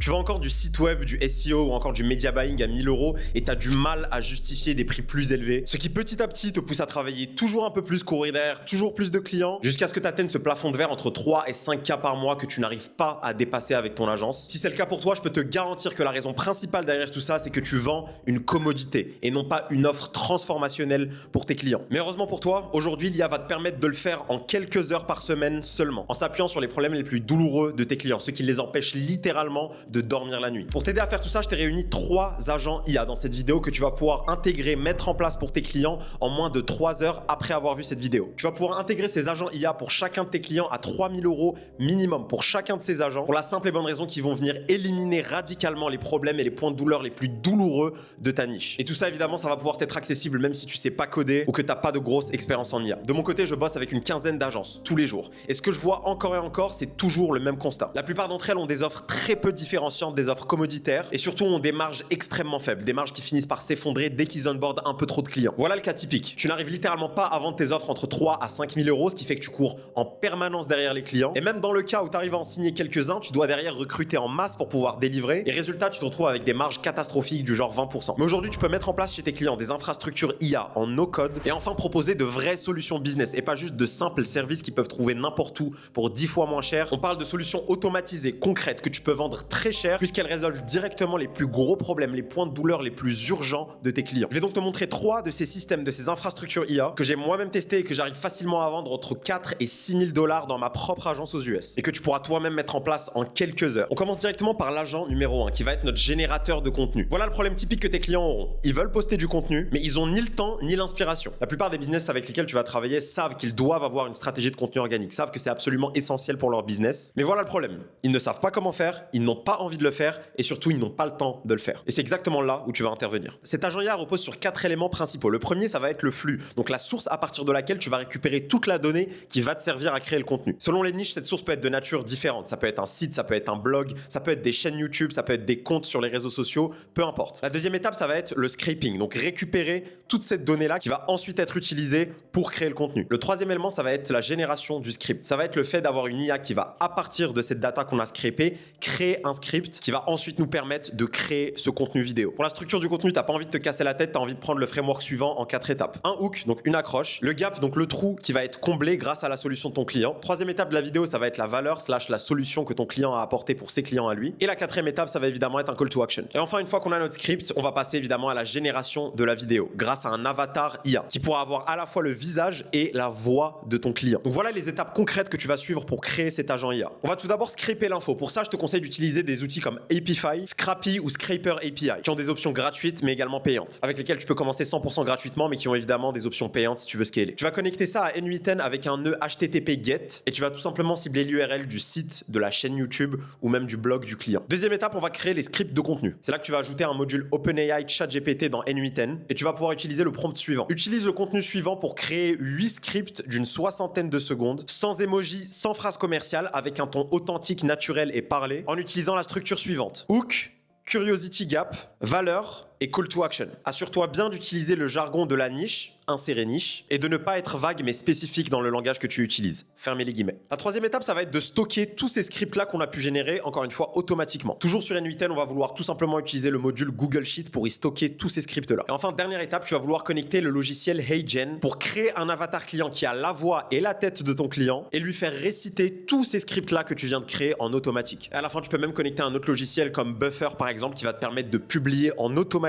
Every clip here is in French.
Tu vends encore du site web, du SEO ou encore du media buying à 1000 € et tu as du mal à justifier des prix plus élevés, ce qui petit à petit te pousse à travailler toujours un peu plus, courir derrière toujours plus de clients, jusqu'à ce que tu atteignes ce plafond de verre entre 3 et 5K par mois que tu n'arrives pas à dépasser avec ton agence. Si c'est le cas pour toi, je peux te garantir que la raison principale derrière tout ça, c'est que tu vends une commodité et non pas une offre transformationnelle pour tes clients. Mais heureusement pour toi, aujourd'hui, l'IA va te permettre de le faire en quelques heures par semaine seulement, en s'appuyant sur les problèmes les plus douloureux de tes clients, ceux qui les empêchent littéralement de dormir la nuit. Pour t'aider à faire tout ça, je t'ai réuni 3 agents IA dans cette vidéo que tu vas pouvoir intégrer, mettre en place pour tes clients en moins de 3 heures après avoir vu cette vidéo. Tu vas pouvoir intégrer ces agents IA pour chacun de tes clients à 3000 € minimum pour chacun de ces agents, pour la simple et bonne raison qu'ils vont venir éliminer radicalement les problèmes et les points de douleur les plus douloureux de ta niche. Et tout ça, évidemment, ça va pouvoir t'être accessible même si tu sais pas coder ou que t'as pas de grosse expérience en IA. De mon côté, je bosse avec une quinzaine d'agences tous les jours. Et ce que je vois encore et encore, c'est toujours le même constat. La plupart d'entre elles ont des offres très peu différenciantes, des offres commoditaires et surtout ont des marges extrêmement faibles, des marges qui finissent par s'effondrer dès qu'ils onboardent un peu trop de clients. Voilà le cas typique. Tu n'arrives littéralement pas à vendre tes offres entre 3 à 5000 €, ce qui fait que tu cours en permanence derrière les clients. Et même dans le cas où tu arrives à en signer quelques-uns, tu dois derrière recruter en masse pour pouvoir délivrer. Et résultat, tu te retrouves avec des marges catastrophiques du genre 20%. Mais aujourd'hui, tu peux mettre en place chez tes clients des infrastructures IA en no-code et enfin proposer de vraies solutions business et pas juste de simples services qu'ils peuvent trouver n'importe où pour 10 fois moins cher. On parle de solutions automatisées, concrètes, que tu peux vendre très cher puisqu'elles résolvent directement les plus gros problèmes, les points de douleur les plus urgents de tes clients. Je vais donc te montrer 3 de ces systèmes, de ces infrastructures IA que j'ai moi-même testé et que j'arrive facilement à vendre entre 4 et 6000 $ dans ma propre agence aux US et que tu pourras toi-même mettre en place en quelques heures. On commence directement par l'agent numéro 1 qui va être notre générateur de contenu. Voilà le problème typique que tes clients auront. Ils veulent poster du contenu, mais ils ont ni le temps ni l'inspiration. La plupart des business avec lesquels tu vas travailler savent qu'ils doivent avoir une stratégie de contenu organique, savent que c'est absolument essentiel pour leur business. Mais voilà le problème. Ils ne savent pas comment faire, ils n'ont pas envie de le faire et surtout ils n'ont pas le temps de le faire. Et c'est exactement là où tu vas intervenir. Cet agent IA repose sur 4 éléments principaux. Le premier, ça va être le flux, donc la source à partir de laquelle tu vas récupérer toute la donnée qui va te servir à créer le contenu. Selon les niches, cette source peut être de nature différente. Ça peut être un site, ça peut être un blog, ça peut être des chaînes YouTube, ça peut être des comptes sur les réseaux sociaux, peu importe. La deuxième étape, ça va être le scraping, donc récupérer toute cette donnée-là qui va ensuite être utilisée pour créer le contenu. Le troisième élément, ça va être la génération du script. Ça va être le fait d'avoir une IA qui va, à partir de cette data qu'on a scrapée, créer un script qui va ensuite nous permettre de créer ce contenu vidéo. Pour la structure du contenu, t'as pas envie de te casser la tête, t'as envie de prendre le framework suivant en 4 étapes. Un hook, donc une accroche. Le gap, donc le trou qui va être comblé grâce à la solution de ton client. Troisième étape de la vidéo, ça va être la valeur / la solution que ton client a apportée pour ses clients à lui. Et la quatrième étape, ça va évidemment être un call to action. Et enfin, une fois qu'on a notre script, on va passer évidemment à la génération de la vidéo grâce à un avatar IA qui pourra avoir à la fois le visage et la voix de ton client. Donc voilà les étapes concrètes que tu vas suivre pour créer cet agent IA. On va tout d'abord scraper l'info. Pour ça, je te conseille d'utiliser des outils comme Apify, Scrappy ou Scraper API qui ont des options gratuites mais également payantes, avec lesquelles tu peux commencer 100% gratuitement mais qui ont évidemment des options payantes si tu veux scaler. Tu vas connecter ça à N8N avec un nœud HTTP GET et tu vas tout simplement cibler l'URL du site, de la chaîne YouTube ou même du blog du client. Deuxième étape, on va créer les scripts de contenu. C'est là que tu vas ajouter un module OpenAI ChatGPT dans N8N et tu vas pouvoir utiliser le prompt suivant. Utilise le contenu suivant pour créer 8 scripts d'une 60aine de secondes, sans emoji, sans phrase commerciale, avec un ton authentique, naturel et parlé, en utilisant la structure suivante. Hook, curiosity gap, valeur et call to action. Assure-toi bien d'utiliser le jargon de la niche, insérer niche, et de ne pas être vague mais spécifique dans le langage que tu utilises. Fermez les guillemets. La troisième étape, ça va être de stocker tous ces scripts-là qu'on a pu générer, encore une fois, automatiquement. Toujours sur N8N, on va vouloir tout simplement utiliser le module Google Sheet pour y stocker tous ces scripts-là. Et enfin, dernière étape, tu vas vouloir connecter le logiciel HeyGen pour créer un avatar client qui a la voix et la tête de ton client et lui faire réciter tous ces scripts-là que tu viens de créer en automatique. Et à la fin, tu peux même connecter un autre logiciel comme Buffer, par exemple, qui va te permettre de publier en automatique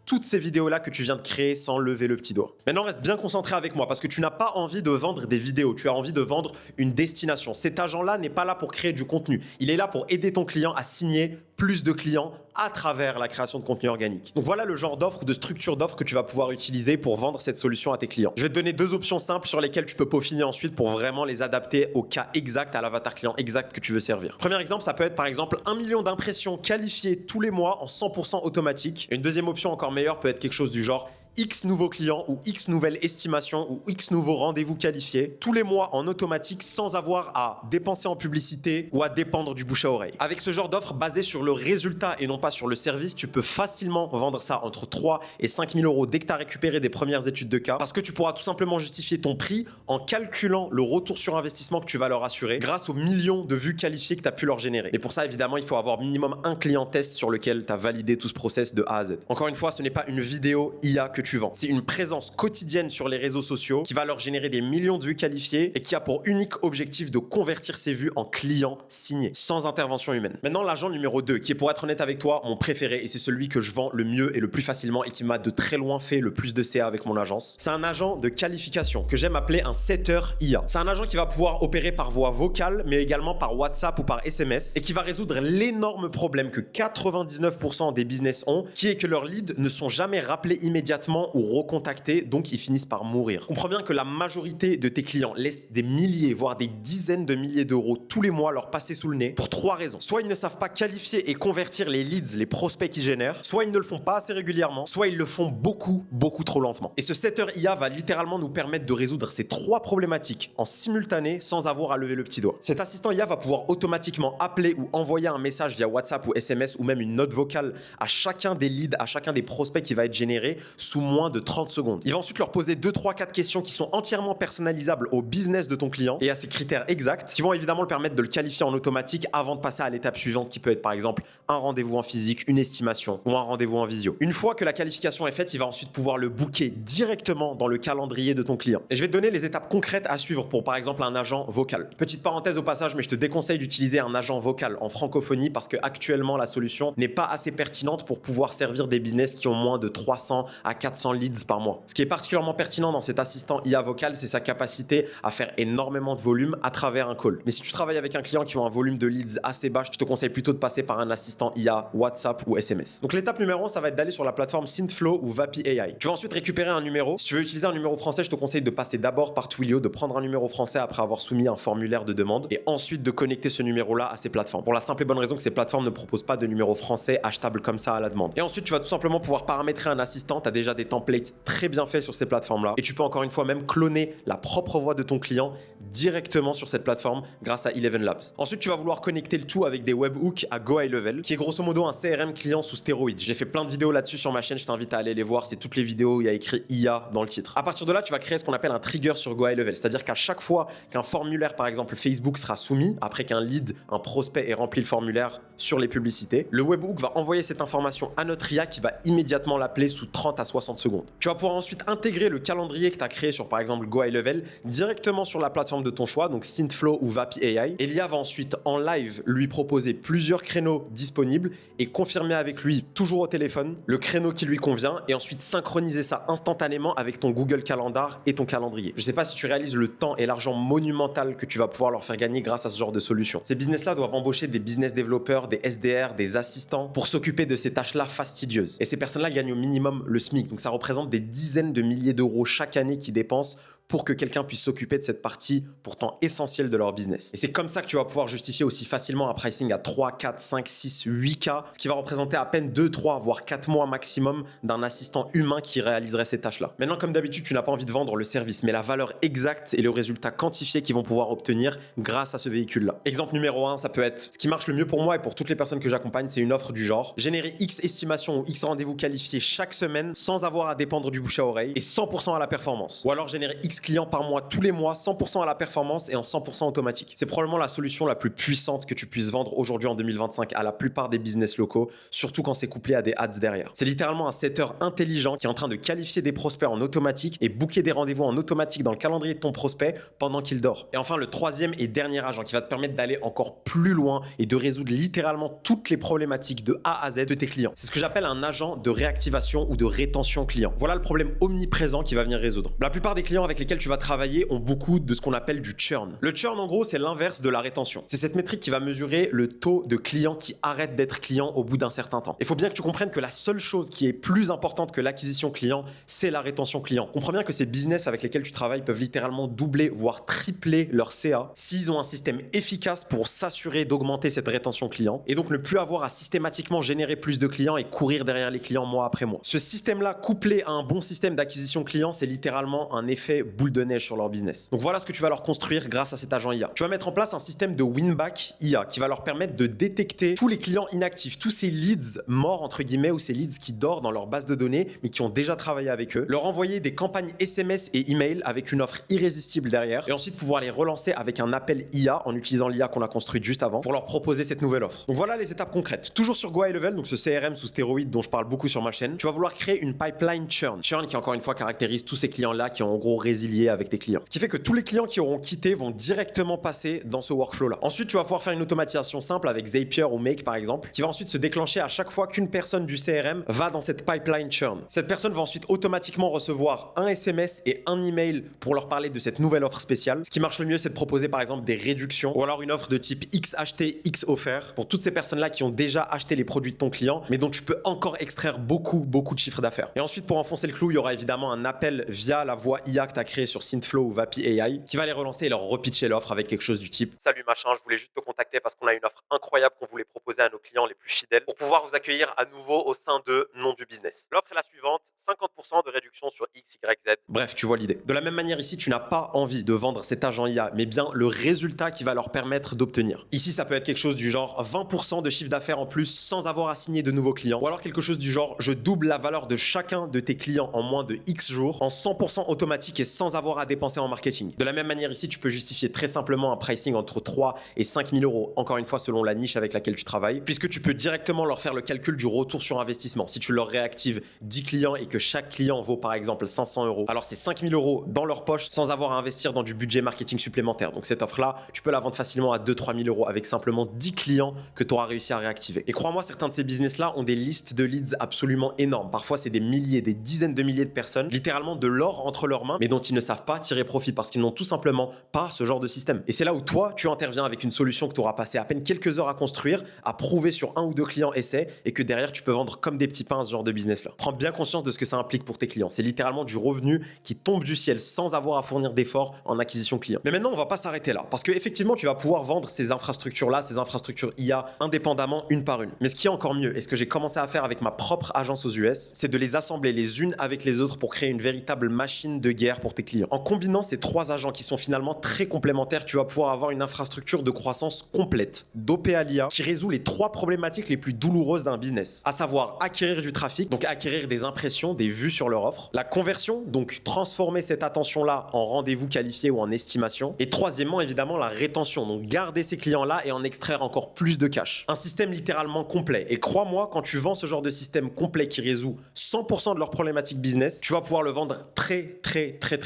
toutes ces vidéos-là que tu viens de créer sans lever le petit doigt. Maintenant, reste bien concentré avec moi parce que tu n'as pas envie de vendre des vidéos, tu as envie de vendre une destination. Cet agent-là n'est pas là pour créer du contenu. Il est là pour aider ton client à signer plus de clients à travers la création de contenu organique. Donc voilà le genre d'offre ou de structure d'offre que tu vas pouvoir utiliser pour vendre cette solution à tes clients. Je vais te donner 2 options simples sur lesquelles tu peux peaufiner ensuite pour vraiment les adapter au cas exact, à l'avatar client exact que tu veux servir. Premier exemple, ça peut être par exemple 1 million d'impressions qualifiées tous les mois en 100% automatique. Et une deuxième option encore meilleure peut être quelque chose du genre X nouveaux clients ou X nouvelles estimations ou X nouveaux rendez-vous qualifiés tous les mois en automatique sans avoir à dépenser en publicité ou à dépendre du bouche à oreille. Avec ce genre d'offre basée sur le résultat et non pas sur le service, tu peux facilement vendre ça entre 3 et 5 000 euros dès que tu as récupéré des premières études de cas parce que tu pourras tout simplement justifier ton prix en calculant le retour sur investissement que tu vas leur assurer grâce aux millions de vues qualifiées que tu as pu leur générer. Et pour ça, évidemment, il faut avoir minimum un client test sur lequel tu as validé tout ce process de A à Z. Encore une fois, ce n'est pas une vidéo IA que tu vends. C'est une présence quotidienne sur les réseaux sociaux qui va leur générer des millions de vues qualifiées et qui a pour unique objectif de convertir ces vues en clients signés, sans intervention humaine. Maintenant, l'agent numéro 2, qui est pour être honnête avec toi, mon préféré et c'est celui que je vends le mieux et le plus facilement et qui m'a de très loin fait le plus de CA avec mon agence. C'est un agent de qualification que j'aime appeler un setter IA. C'est un agent qui va pouvoir opérer par voie vocale mais également par WhatsApp ou par SMS et qui va résoudre l'énorme problème que 99% des business ont, qui est que leurs leads ne sont jamais rappelés immédiatement ou recontactés, donc ils finissent par mourir. Comprends bien que la majorité de tes clients laissent des milliers, voire des dizaines de milliers d'euros tous les mois leur passer sous le nez pour 3 raisons. Soit ils ne savent pas qualifier et convertir les leads, les prospects qu'ils génèrent, soit ils ne le font pas assez régulièrement, soit ils le font beaucoup trop lentement. Et ce setter IA va littéralement nous permettre de résoudre ces 3 problématiques en simultané sans avoir à lever le petit doigt. Cet assistant IA va pouvoir automatiquement appeler ou envoyer un message via WhatsApp ou SMS ou même une note vocale à chacun des leads, à chacun des prospects qui va être généré sous moins de 30 secondes. Il va ensuite leur poser 2, 3, 4 questions qui sont entièrement personnalisables au business de ton client et à ses critères exacts qui vont évidemment le permettre de le qualifier en automatique avant de passer à l'étape suivante qui peut être par exemple un rendez-vous en physique, une estimation ou un rendez-vous en visio. Une fois que la qualification est faite, il va ensuite pouvoir le booker directement dans le calendrier de ton client. Et je vais te donner les étapes concrètes à suivre pour par exemple un agent vocal. Petite parenthèse au passage, mais je te déconseille d'utiliser un agent vocal en francophonie parce que actuellement la solution n'est pas assez pertinente pour pouvoir servir des business qui ont moins de 300 à 400 leads par mois. Ce qui est particulièrement pertinent dans cet assistant IA vocal, c'est sa capacité à faire énormément de volume à travers un call. Mais si tu travailles avec un client qui a un volume de leads assez bas, je te conseille plutôt de passer par un assistant IA, WhatsApp ou SMS. Donc l'étape numéro 1, ça va être d'aller sur la plateforme Synthflow ou Vapi AI. Tu vas ensuite récupérer un numéro. Si tu veux utiliser un numéro français, je te conseille de passer d'abord par Twilio, de prendre un numéro français après avoir soumis un formulaire de demande et ensuite de connecter ce numéro-là à ces plateformes. Pour la simple et bonne raison que ces plateformes ne proposent pas de numéro français achetable comme ça à la demande. Et ensuite, tu vas tout simplement pouvoir paramétrer un assistant. Tu as déjà des templates très bien faits sur ces plateformes-là et tu peux encore une fois même cloner la propre voix de ton client directement sur cette plateforme grâce à Eleven Labs. Ensuite, tu vas vouloir connecter le tout avec des webhooks à Go High Level, qui est grosso modo un CRM client sous stéroïdes. J'ai fait plein de vidéos là-dessus sur ma chaîne, je t'invite à aller les voir, c'est toutes les vidéos où il y a écrit IA dans le titre. À partir de là, tu vas créer ce qu'on appelle un trigger sur Go High Level, c'est-à-dire qu'à chaque fois qu'un formulaire, par exemple Facebook, sera soumis, après qu'un lead, un prospect ait rempli le formulaire sur les publicités, le webhook va envoyer cette information à notre IA qui va immédiatement l'appeler sous 30 à 60 secondes. Tu vas pouvoir ensuite intégrer le calendrier que tu as créé sur par exemple Go High Level directement sur la plateforme de ton choix, donc Synthflow ou Vapi AI. Et l'IA va ensuite en live lui proposer plusieurs créneaux disponibles et confirmer avec lui, toujours au téléphone, le créneau qui lui convient et ensuite synchroniser ça instantanément avec ton Google Calendar et ton calendrier. Je sais pas si tu réalises le temps et l'argent monumental que tu vas pouvoir leur faire gagner grâce à ce genre de solution. Ces business-là doivent embaucher des business développeurs, des SDR, des assistants pour s'occuper de ces tâches-là fastidieuses. Et ces personnes-là gagnent au minimum le SMIC. Donc ça représente des dizaines de milliers d'euros chaque année qu'ils dépensent pour que quelqu'un puisse s'occuper de cette partie pourtant essentielle de leur business. Et c'est comme ça que tu vas pouvoir justifier aussi facilement un pricing à 3, 4, 5, 6, 8K, ce qui va représenter à peine 2, 3, voire 4 mois maximum d'un assistant humain qui réaliserait ces tâches-là. Maintenant, comme d'habitude, tu n'as pas envie de vendre le service, mais la valeur exacte et le résultat quantifié qu'ils vont pouvoir obtenir grâce à ce véhicule-là. Exemple numéro 1, ça peut être ce qui marche le mieux pour moi et pour toutes les personnes que j'accompagne, c'est une offre du genre générer X estimations ou X rendez-vous qualifiés chaque semaine sans avoir à dépendre du bouche à oreille et 100% à la performance. Ou alors générer X clients par mois tous les mois, 100% à la performance et en 100% automatique. C'est probablement la solution la plus puissante que tu puisses vendre aujourd'hui en 2025 à la plupart des business locaux, surtout quand c'est couplé à des ads derrière. C'est littéralement un setter intelligent qui est en train de qualifier des prospects en automatique et booker des rendez-vous en automatique dans le calendrier de ton prospect pendant qu'il dort. Et enfin, le troisième et dernier agent qui va te permettre d'aller encore plus loin et de résoudre littéralement toutes les problématiques de A à Z de tes clients. C'est ce que j'appelle un agent de réactivation ou de rétention client. Voilà le problème omniprésent qu'il va venir résoudre. La plupart des clients avec lesquels lesquels tu vas travailler ont beaucoup de ce qu'on appelle du churn. Le churn, en gros, c'est l'inverse de la rétention. C'est cette métrique qui va mesurer le taux de clients qui arrêtent d'être clients au bout d'un certain temps. Il faut bien que tu comprennes que la seule chose qui est plus importante que l'acquisition client, c'est la rétention client. Comprends bien que ces business avec lesquels tu travailles peuvent littéralement doubler, voire tripler leur CA s'ils ont un système efficace pour s'assurer d'augmenter cette rétention client et donc ne plus avoir à systématiquement générer plus de clients et courir derrière les clients mois après mois. Ce système-là, couplé à un bon système d'acquisition client, c'est littéralement un effet boule de neige sur leur business. Donc voilà ce que tu vas leur construire grâce à cet agent IA. Tu vas mettre en place un système de win-back IA qui va leur permettre de détecter tous les clients inactifs, tous ces leads morts entre guillemets ou ces leads qui dorment dans leur base de données mais qui ont déjà travaillé avec eux, leur envoyer des campagnes SMS et email avec une offre irrésistible derrière et ensuite pouvoir les relancer avec un appel IA en utilisant l'IA qu'on a construite juste avant pour leur proposer cette nouvelle offre. Donc voilà les étapes concrètes. Toujours sur Go High Level, donc ce CRM sous stéroïde dont je parle beaucoup sur ma chaîne, tu vas vouloir créer une pipeline churn. Churn qui encore une fois caractérise tous ces clients-là qui ont en gros résilié avec tes clients. Ce qui fait que tous les clients qui auront quitté vont directement passer dans ce workflow-là. Ensuite, tu vas pouvoir faire une automatisation simple avec Zapier ou Make par exemple, qui va ensuite se déclencher à chaque fois qu'une personne du CRM va dans cette pipeline churn. Cette personne va ensuite automatiquement recevoir un SMS et un email pour leur parler de cette nouvelle offre spéciale. Ce qui marche le mieux, c'est de proposer par exemple des réductions ou alors une offre de type X acheté, X offert pour toutes ces personnes-là qui ont déjà acheté les produits de ton client, mais dont tu peux encore extraire beaucoup de chiffre d'affaires. Et ensuite, pour enfoncer le clou, il y aura évidemment un appel via la voix IA que tu as créée sur Synthflow ou Vapi AI qui va les relancer et leur repitcher l'offre avec quelque chose du type: salut machin, je voulais juste te contacter parce qu'on a une offre incroyable qu'on voulait proposer à nos clients les plus fidèles pour pouvoir vous accueillir à nouveau au sein de nom du business. L'offre est la suivante: 50% de réduction sur X, Y, Z. Bref, tu vois l'idée. De la même manière ici, tu n'as pas envie de vendre cet agent IA, mais bien le résultat qui va leur permettre d'obtenir. Ici, ça peut être quelque chose du genre 20% de chiffre d'affaires en plus sans avoir à signer de nouveaux clients, ou alors quelque chose du genre: je double la valeur de chacun de tes clients en moins de X jours en 100% automatique et sans avoir à dépenser en marketing. De la même manière ici, tu peux justifier très simplement un pricing entre 3 et 5 000 euros, encore une fois selon la niche avec laquelle tu travailles, puisque tu peux directement leur faire le calcul du retour sur investissement. Si tu leur réactives 10 clients et que chaque client vaut par exemple 500 euros, alors c'est 5 000 euros dans leur poche sans avoir à investir dans du budget marketing supplémentaire. Donc cette offre-là, tu peux la vendre facilement à 2-3 000 euros avec simplement 10 clients que tu auras réussi à réactiver. Et crois-moi, certains de ces business-là ont des listes de leads absolument énormes. Parfois, c'est des milliers, des dizaines de milliers de personnes, littéralement de l'or entre leurs mains, mais dont ils ne savent pas tirer profit parce qu'ils n'ont tout simplement pas ce genre de système. Et c'est là où toi, tu interviens avec une solution que tu auras passé à peine quelques heures à construire, à prouver sur 1 ou 2 clients essais et que derrière, tu peux vendre comme des petits pains à ce genre de business-là. Prends bien conscience de ce que ça implique pour tes clients. C'est littéralement du revenu qui tombe du ciel sans avoir à fournir d'efforts en acquisition client. Mais maintenant, on va pas s'arrêter là parce que effectivement, tu vas pouvoir vendre ces infrastructures-là, ces infrastructures IA indépendamment une par une. Mais ce qui est encore mieux et ce que j'ai commencé à faire avec ma propre agence aux US, c'est de les assembler les unes avec les autres pour créer une véritable machine de guerre pour tes clients. En combinant ces 3 agents qui sont finalement très complémentaires, tu vas pouvoir avoir une infrastructure de croissance complète, dopée à l'IA, qui résout les 3 problématiques les plus douloureuses d'un business, à savoir acquérir du trafic, donc acquérir des impressions, des vues sur leur offre, la conversion, donc transformer cette attention-là en rendez-vous qualifié ou en estimation, et troisièmement évidemment la rétention, donc garder ces clients-là et en extraire encore plus de cash. Un système littéralement complet. Et crois-moi, quand tu vends ce genre de système complet qui résout 100% de leurs problématiques business, tu vas pouvoir le vendre très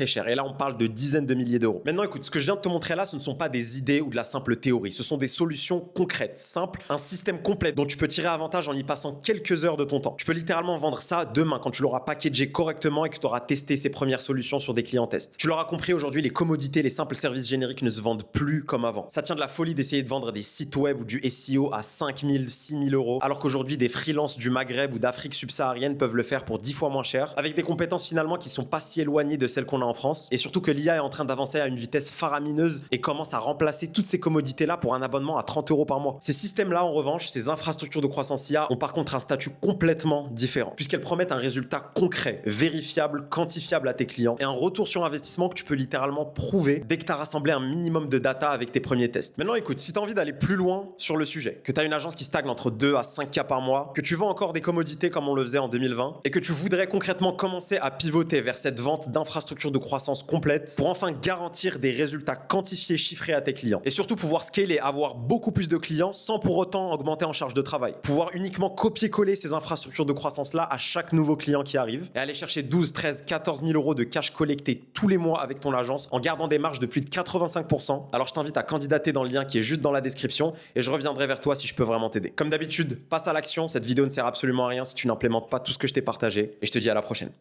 cher. Et là, on parle de dizaines de milliers d'euros. Maintenant, écoute, ce que je viens de te montrer là, ce ne sont pas des idées ou de la simple théorie. Ce sont des solutions concrètes, simples, un système complet dont tu peux tirer avantage en y passant quelques heures de ton temps. Tu peux littéralement vendre ça demain quand tu l'auras packagé correctement et que tu auras testé ces premières solutions sur des clients tests. Tu l'auras compris, aujourd'hui, les commodités, les simples services génériques ne se vendent plus comme avant. Ça tient de la folie d'essayer de vendre des sites web ou du SEO à 5 000, 6 000 euros, alors qu'aujourd'hui, des freelances du Maghreb ou d'Afrique subsaharienne peuvent le faire pour 10 fois moins cher, avec des compétences finalement qui sont pas si éloignées de celles qu'on a en France, et surtout que l'IA est en train d'avancer à une vitesse faramineuse et commence à remplacer toutes ces commodités-là pour un abonnement à 30 euros par mois. Ces systèmes-là, en revanche, ces infrastructures de croissance IA ont par contre un statut complètement différent, puisqu'elles promettent un résultat concret, vérifiable, quantifiable à tes clients, et un retour sur investissement que tu peux littéralement prouver dès que tu as rassemblé un minimum de data avec tes premiers tests. Maintenant, écoute, si tu as envie d'aller plus loin sur le sujet, que tu as une agence qui stagne entre 2 à 5K par mois, que tu vends encore des commodités comme on le faisait en 2020, et que tu voudrais concrètement commencer à pivoter vers cette vente d'infrastructures de croissance complète pour enfin garantir des résultats quantifiés, chiffrés à tes clients, et surtout pouvoir scaler, avoir beaucoup plus de clients sans pour autant augmenter en charge de travail, pouvoir uniquement copier-coller ces infrastructures de croissance-là à chaque nouveau client qui arrive, et aller chercher 12, 13, 14 000 euros de cash collecté tous les mois avec ton agence en gardant des marges de plus de 85%. Alors je t'invite à candidater dans le lien qui est juste dans la description et je reviendrai vers toi si je peux vraiment t'aider. Comme d'habitude, passe à l'action, cette vidéo ne sert absolument à rien si tu n'implémentes pas tout ce que je t'ai partagé et je te dis à la prochaine.